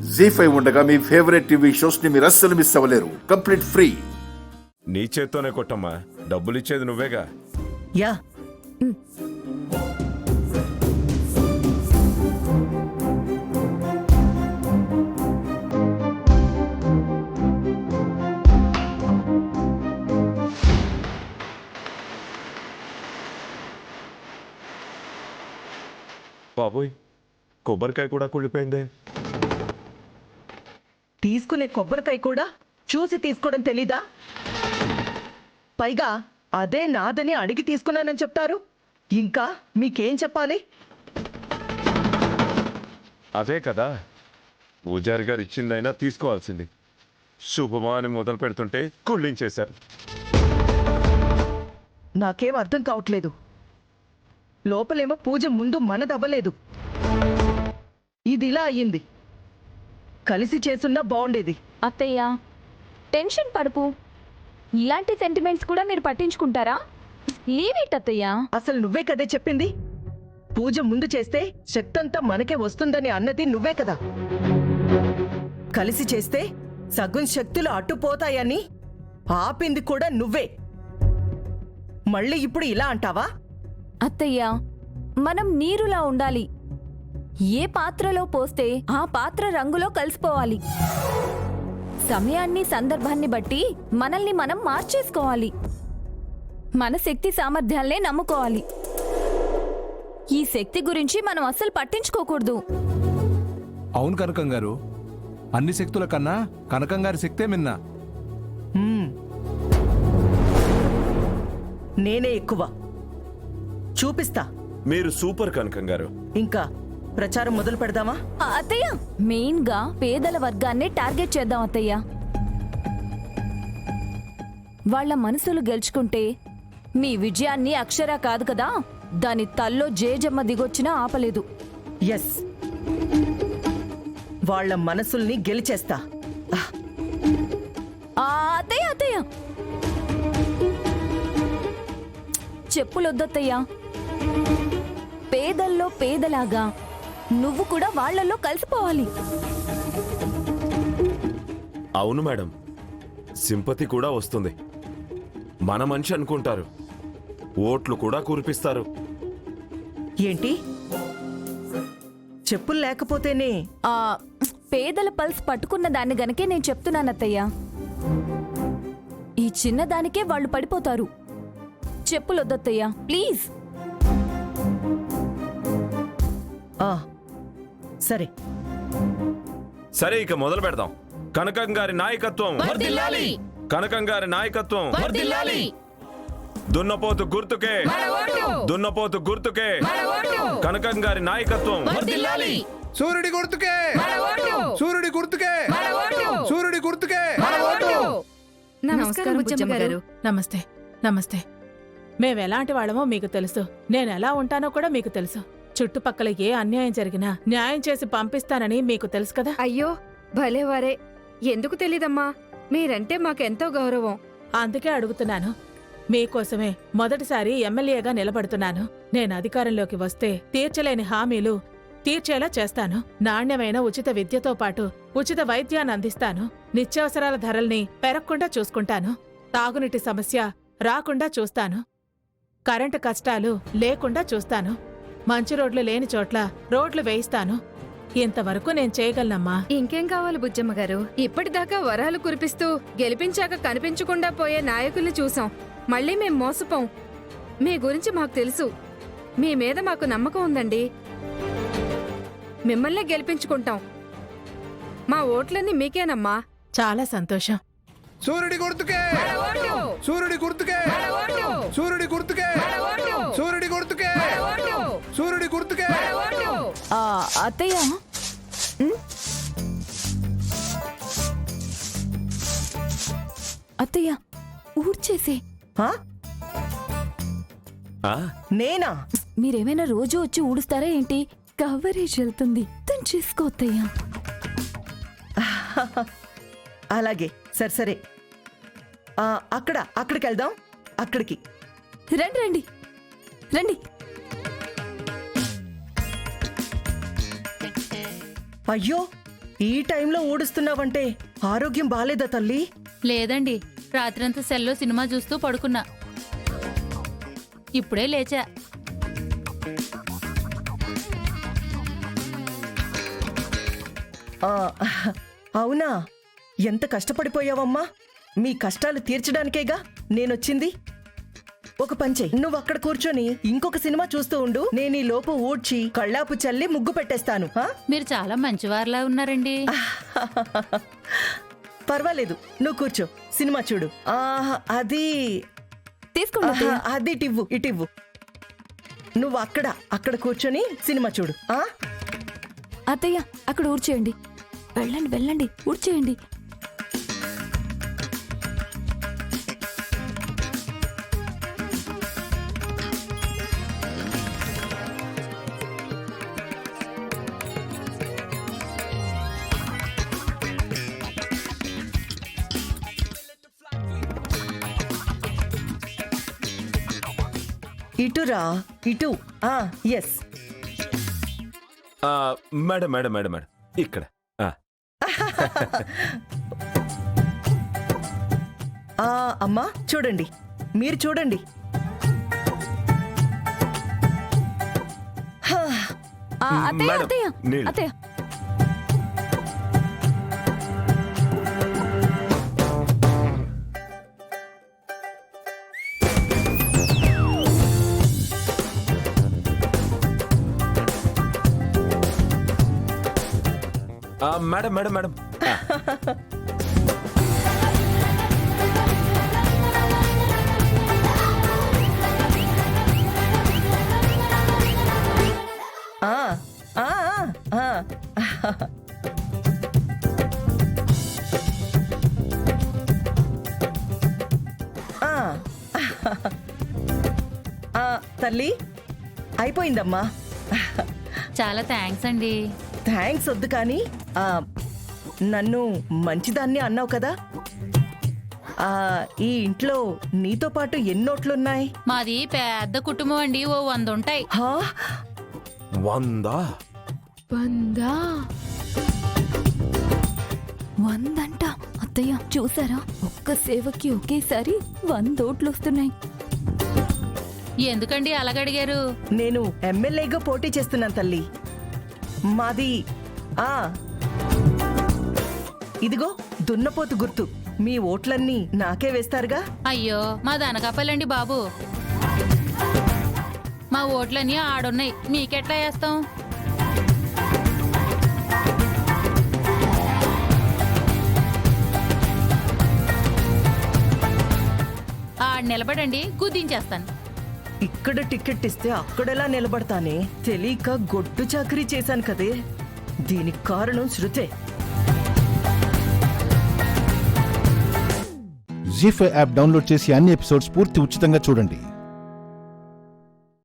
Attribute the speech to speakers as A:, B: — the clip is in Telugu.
A: జీ5 ఉండగా మీ ఫేవరెట్ టీవీ షోస్ ని మీరు అస్సలు మిస్ అవ్వలేరు. Complete free.
B: నీ చేత్తోనే కొట్టమ్మా, డబ్బులిచ్చేది నువ్వేగా.
C: యా
B: బాబోయ్, కొబ్బరికాయ కూడా కుళ్ళిపోయిందే.
C: తీసుకునే కొబ్బరికాయ కూడా చూసి తీసుకోవడం తెలీదా? పైగా అదే నాదని అడిగి తీసుకున్నానని చెప్తారు. ఇంకా మీకేం చెప్పాలి?
B: అదే కదా, పూజారి గారు ఇచ్చిందైనా తీసుకోవాల్సింది. శుభమా అని మొదలు పెడుతుంటే కుళ్ళించేశారు.
C: నాకేం అర్థం కావట్లేదు. లోపలేమో పూజ ముందు మనదవ్వలేదు, ఇది ఇలా అయ్యింది. కలిసి చేసున్నా బాగుండేది.
D: అత్తయ్య, టెన్షన్ పడుపు. ఇలాంటి సెంటిమెంట్స్ కూడా మీరు పట్టించుకుంటారా? లీవ్ ఇట్ అత్తయ్య.
C: అసలు నువ్వే కదే చెప్పింది. పూజ ముందు చేస్తే శక్తంతా మనకే వస్తుందని అన్నది నువ్వే కదా. కలిసి చేస్తే సగం శక్తులు అట్టుపోతాయని ఆపింది కూడా నువ్వే. మళ్ళీ ఇప్పుడు ఇలా అంటావా?
D: అత్తయ్య, మనం నీరులా ఉండాలి. ఏ పాత్రలో పోస్తే ఆ పాత్ర రంగులో కలిసిపోవాలి. సమయాన్ని సందర్భాన్ని బట్టి మనల్ని మనం మార్చేసుకోవాలి. మన శక్తి సామర్థ్యాలనే నమ్ముకోవాలి. ఈ శక్తి గురించి మనం అస్సలు పట్టించుకోకూడదు.
E: అవును కనకం గారు, అన్ని శక్తుల కన్నా కనకం గారి శక్తే మిన్నా.
C: నేనే ఎక్కువ చూపిస్తా.
B: మీరు సూపర్ కనకం గారు.
C: ఇంకా ప్రచారం మొదలు పెడదామా?
D: అత్తయ్య, మెయిన్ గా పేదల వర్గాన్ని టార్గెట్ చేద్దాం అత్తయ్య. వాళ్ళ మనసులు గెలుచుకుంటే మీ విజయాన్ని అక్షరా కాదు కదా, దాని తల్లో జేజమ్మ దిగొచ్చినా ఆపలేదు.
C: ఎస్, వాళ్ళ మనసుల్ని గెలిచేస్తా.
D: అత్తయ్య అత్తయ్య, చెప్పులొద్దత్తయ్య. పేదల్లో పేదలాగా నువ్వు కూడా వాళ్లలో కలిసిపోవాలి.
B: అవును మేడం, సింపతి కూడా వస్తుంది. మన మనిషి అనుకుంటారు, ఓట్లు కూడా కురిపిస్తారు.
C: ఏంటి? చెప్పులు లేకపోతేనే
D: పేదల పల్స్ పట్టుకున్న దాన్ని గనకే నేను చెప్తున్నానత్తయ్య. ఈ చిన్నదానికే వాళ్ళు పడిపోతారు. చెప్పులొద్దత్తయ్య, ప్లీజ్.
C: సరే
B: సరే, ఇక మొదలు పెడదాం. కనకం గారి నాయకత్వం, కనకం గారి నాయకత్వం. దున్నపోతు గుర్తుకే, దున్నపోతు గుర్తుకే, కనకం గారి నాయకత్వం.
E: సూర్యుడి గుర్తుకే, సూర్యుడి గుర్తుకే, సూర్యుడి గుర్తుకే.
F: నమస్కారం బుచ్చమ్మ గారు. నమస్తే నమస్తే. మేమెలాంటి వాళ్ళమో మీకు తెలుసు, నేనెలా ఉంటానో కూడా మీకు తెలుసు. చుట్టుపక్కల ఏ అన్యాయం జరిగినా న్యాయం చేసి పంపిస్తానని మీకు తెలుసు కదా.
G: అయ్యో భలేవారే, ఎందుకు తెలీదమ్మా, మీరంటే మాకెంతో గౌరవం.
F: అందుకే అడుగుతున్నాను. మీకోసమే మొదటిసారి ఎమ్మెల్యేగా నిలబడుతున్నాను. నేను అధికారంలోకి వస్తే తీర్చలేని హామీలు తీర్చేలా చేస్తాను. నాణ్యమైన ఉచిత విద్యతో పాటు ఉచిత వైద్యాన్ని అందిస్తాను. నిత్యావసరాల ధరల్ని పెరగకుండా చూసుకుంటాను. తాగునీటి సమస్య రాకుండా చూస్తాను. కరెంటు కష్టాలు లేకుండా చూస్తాను. మంచి రోడ్లు లేని చోట్ల రోడ్లు వేయిస్తాను. ఇంతవరకు నేను చేయగలనమ్మా.
G: ఇంకేం కావాలి బుజ్జమ్మ గారు? ఇప్పటిదాకా వరాలు కురిపిస్తూ గెలిపించాక కనిపించకుండా పోయే నాయకుల్ని చూసాం. మళ్ళీ మేం మోసపోం. మీ గురించి మాకు తెలుసు. మీ మీద మాకు నమ్మకం ఉందండి. మిమ్మల్నే గెలిపించుకుంటాం. మా ఓట్లన్నీ మీకేనమ్మా.
F: చాలా సంతోషం.
E: సూర్యుడి గుర్తుకే, సూర్యుడి గుర్తుకే, సూర్యుడి గుర్తుకే, సూర్యుడి గుర్తుకే, సూర్యుడి గుర్తుకే.
D: అత్తయ్య, అత్తయ్య ఊడ్చేసే.
C: నేనా?
D: మీరేమైనా రోజు వచ్చి ఊడుస్తారా ఏంటి? కవరేజ్ వెళ్తుంది, తను చేసుకో అత్తయ్య.
C: అలాగే, సరే సరే. అక్కడికి వెళ్దాం. అక్కడికి
D: రండి రండి రండి.
C: అయ్యో, ఈ టైంలో ఊడుస్తున్నావంటే ఆరోగ్యం బాలేదా తల్లి?
H: లేదండి, రాత్రంతా సెల్లో సినిమా చూస్తూ పడుకున్నా. ఇప్పుడే లేచా.
C: ఆ, అవునా? ఎంత కష్టపడిపోయావమ్మా. మీ కష్టాలు తీర్చడానికేగా నేనొచ్చింది. ఒక పంచే, నువ్వు అక్కడ కూర్చొని ఇంకొక సినిమా చూస్తూ ఉండు. నేను ఈ లోపు ఊడ్చి కళ్ళాపు చల్లి ముగ్గు పెట్టేస్తాను. ఆ?
H: మీరు చాలా మంచివారిలా ఉన్నారండి.
C: పర్వాలేదు, నువ్వు కూర్చో, సినిమా చూడు. అది
D: తీసుకోండి అత్తయ్య.
C: అది ఇటివ్వు. నువ్వు అక్కడ కూర్చొని సినిమా చూడు.
D: అత్తయ్య, అక్కడ ఊడ్చేయండి. వెళ్ళండి, ఊడ్చేయండి.
C: ఇటురా, ఇటు. Yes.
B: Madam madam madam madam ఇక్కడ.
C: అమ్మా చూడండి, మీరు చూడండి.
D: అత్తయ్య,
B: మేడం,
D: అత్తయ్య,
B: నీళ్ళు.
D: అత్తయ్య.
B: మేడం మేడం మేడం
C: తల్లి, అయిపోయిందమ్మా.
H: చాలా థ్యాంక్స్ అండి.
C: థ్యాంక్స్ వద్దు కానీ నన్ను మంచిదాన్ని అన్నావు కదా. ఈ ఇంట్లో నీతో పాటు ఎన్నోట్లున్నాయి?
H: మాది పెద్ద కుటుంబం అండి, ఓ 100 ఉంటాయి.
B: 100?
D: 100 అత్తయ్య, చూసారా? ఒక్క సేవకి ఒకేసారి 100 ఓట్లు వస్తున్నాయి.
H: ఎందుకండి అలాగడిగారు?
C: నేను ఎమ్మెల్యేగా పోటీ చేస్తున్నాను తల్లి. మాది ఇదిగో దున్నపోతు గుర్తు. మీ ఓట్లన్నీ నాకే వేస్తారుగా.
H: అయ్యో, మాది అనకాపల్లండి బాబు. మా ఓట్లన్నీ ఆడున్నాయి, మీకెట్లా వేస్తాం? ఆడ నిలబడండి, గుద్దించేస్తాను.
C: ఇక్కడ టికెట్ ఇస్తే అక్కడెలా నిలబడతానే? తెలియక గొడ్డు చాకరీ చేశాను కదే. దీనికి కారణం శృతే.
I: జీ5 యాప్ డౌన్లోడ్ చేసి అన్ని ఎపిసోడ్స్ పూర్తి ఉచితంగా చూడండి.